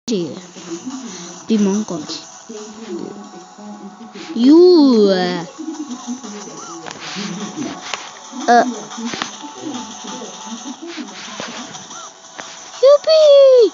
Die Mongol. You. Yuppie.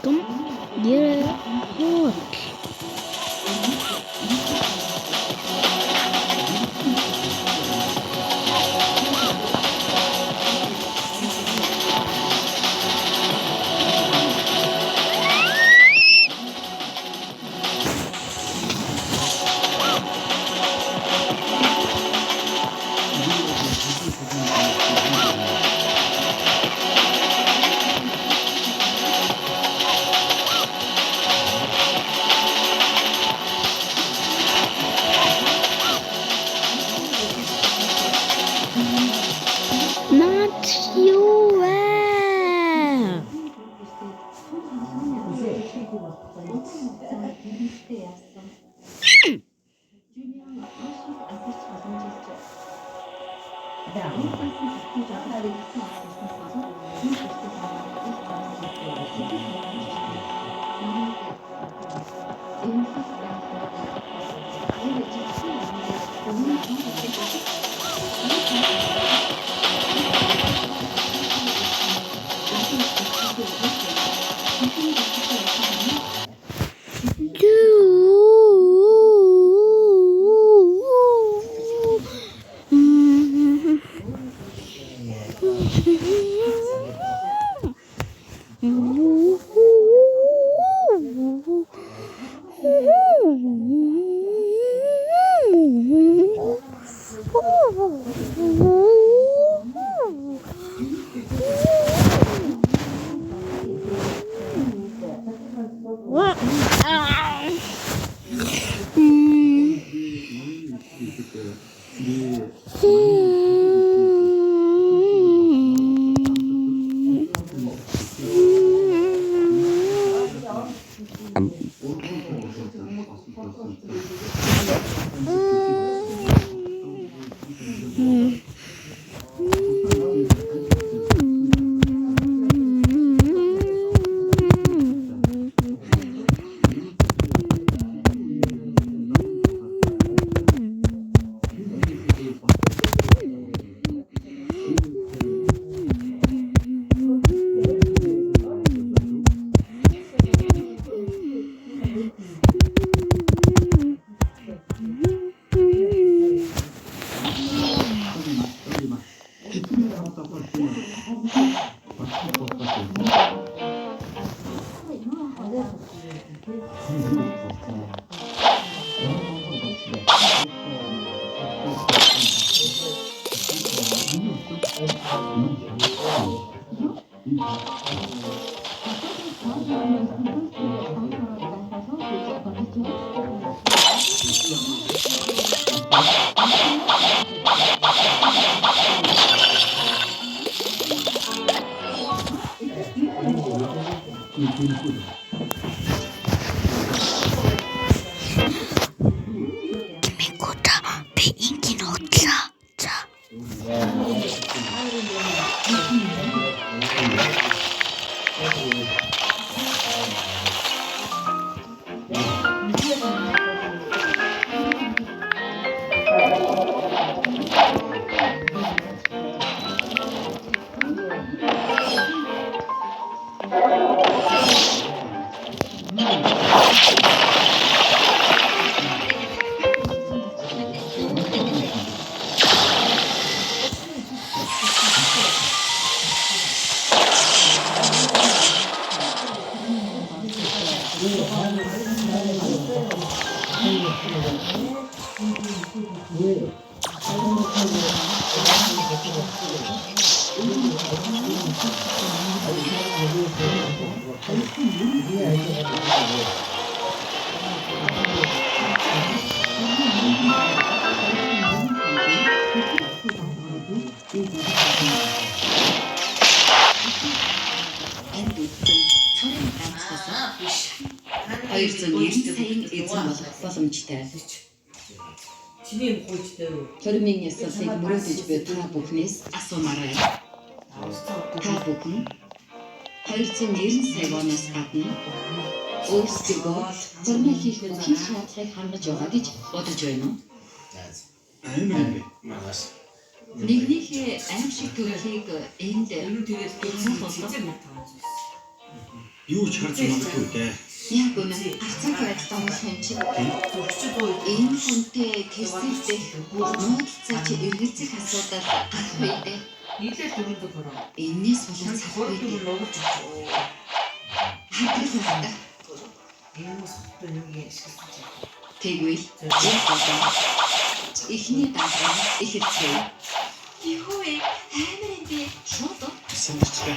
Kom, hier hoor. Not you. 290 саяын эзэн болох боломжтой. Чиний хойчтой юу? Төрмийн ясалсыг мөрөөдөж буй та бүхнээс асуумаарай. Та бүхэн 290 сая воноос гадна өөрсдөө зарим хийх бүхий шаардлагыг хангаж байгаа гэж бодож байна уу? Амин магаас. Нэгнийхээ аимшиг төрөлхийг энд Тэгээд цэцэн Юу ч харж магадгүй дээ. яг үнэ арцаг байдалтай болох юм чи зөвчөд уу? энэ хүнтэй тэрсэлдэх нууцлцаа чи эргэлзэх асуудал гарах үед Нийлээ дөрөндөө бороо. энэс болоод Хурд цахих үед логож өгч. хадрах хэрэгтэй. Энэ сүтэн юу яшгисэж байна. Тэгвэл энэ болоо ихний дагаа ихэвчлэн юу вэ? Амар юм би шууд Санагчтай.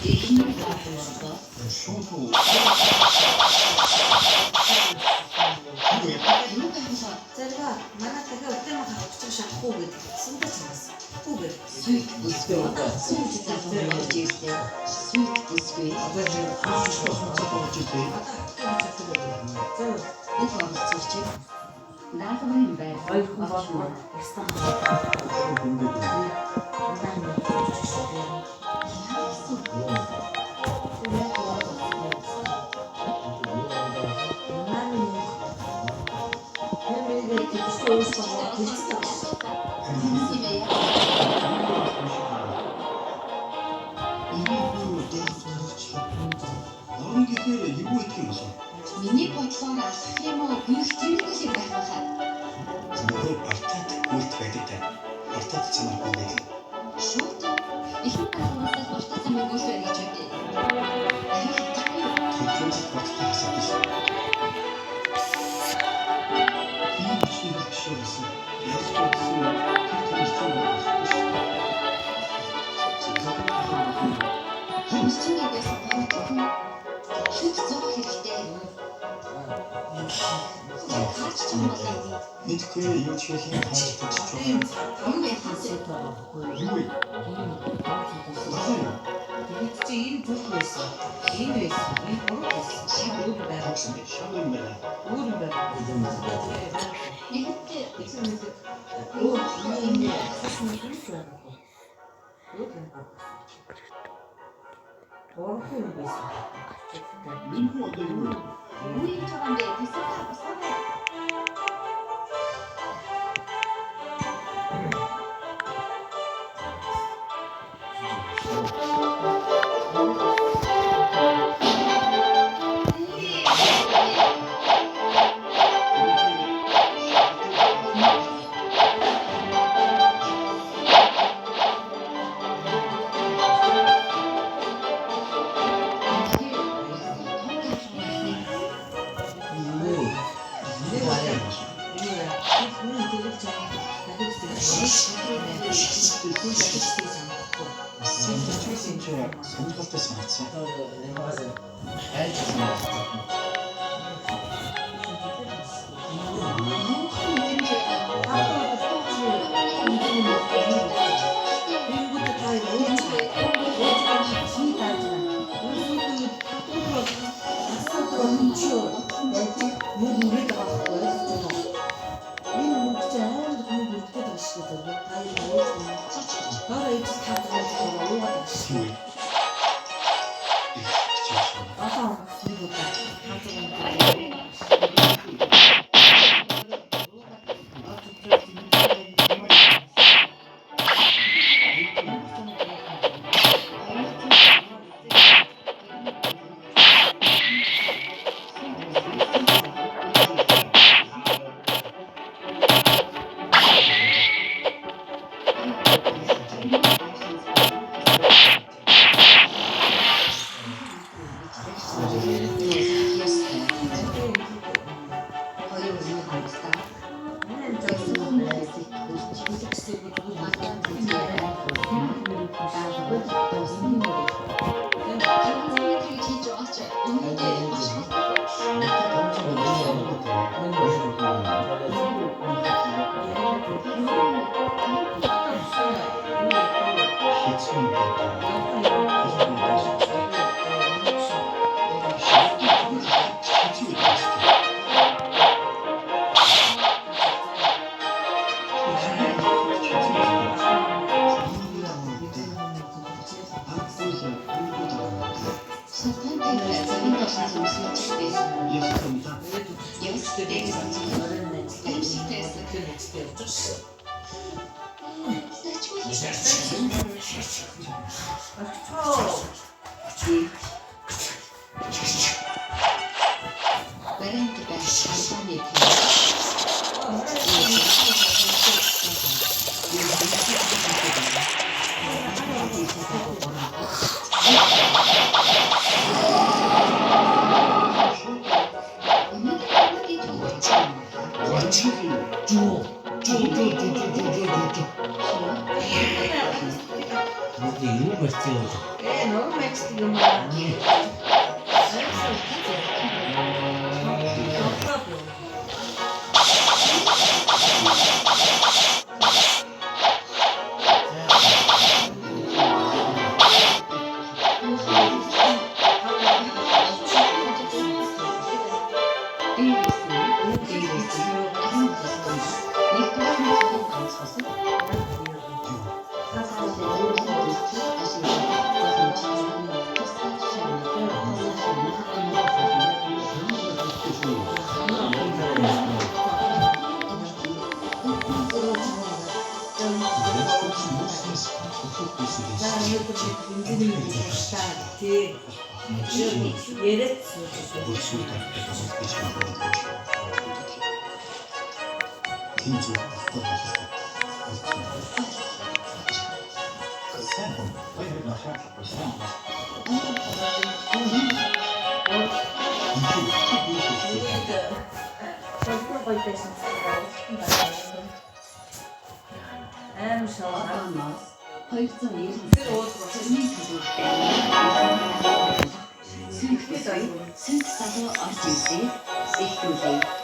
ихний дагаа Шууд уу. юу гэсэн Зэрэг манай дахиад өтөмө хавчих шахахгүй гэдэг. Сүндэ цаас. Үгүй. Sweet бүсгүй сүйт залуу болж ирлээ. Sweet бүсгүй Одоо энэ хааш болж Жишээ. их оролцогч наадмын байр Ойрхон болно. Орон гэхээр юу их юм бэ? миний бодлоор алах юм уу гүйх тэрнээс их байх байхаа. Зөвхөн артад үлд байдаг та. Артад цанаар байдаг. Шууд их таахнаас уртас юм гүйх байж байгаа. Тэнд баттай асуудал шүү. Энэ чинь шүү гэсэн. Яг ч гэсэн Хэмжээний байсан бодлоо шүт зов хэрэгтэй. Хаач ч юм бол мэдгүй юу ч хийх юм хааж бодож байгаа. юу вэ хасаа Юу вэ? Тэгээд чи энэ бүх байсан. Энэ байсан. Энэ гурав байсан. Өөр байгаа. Шам юм байна. Өөр байгаа. Ихэнхдээ Өөр энэ хасна гэсэн. Өөр байгаа. Гурав юм байсан. Энэ хүү одоо юу вэ? юу хийж байгаа юм бэ? Тэсээ басаа. Сонирхолтой санагдсан. Юу вэ? Их чичээ. Хэцүү юм байна. 이어졌습니다. Явц дээгс аимшигтайс Вариант байх албаны 근데 이런 거 있어요. 너무 맛있게 먹어. Одоноос 290 сүнх залуу орж ирсэн. Эхлүүлээ.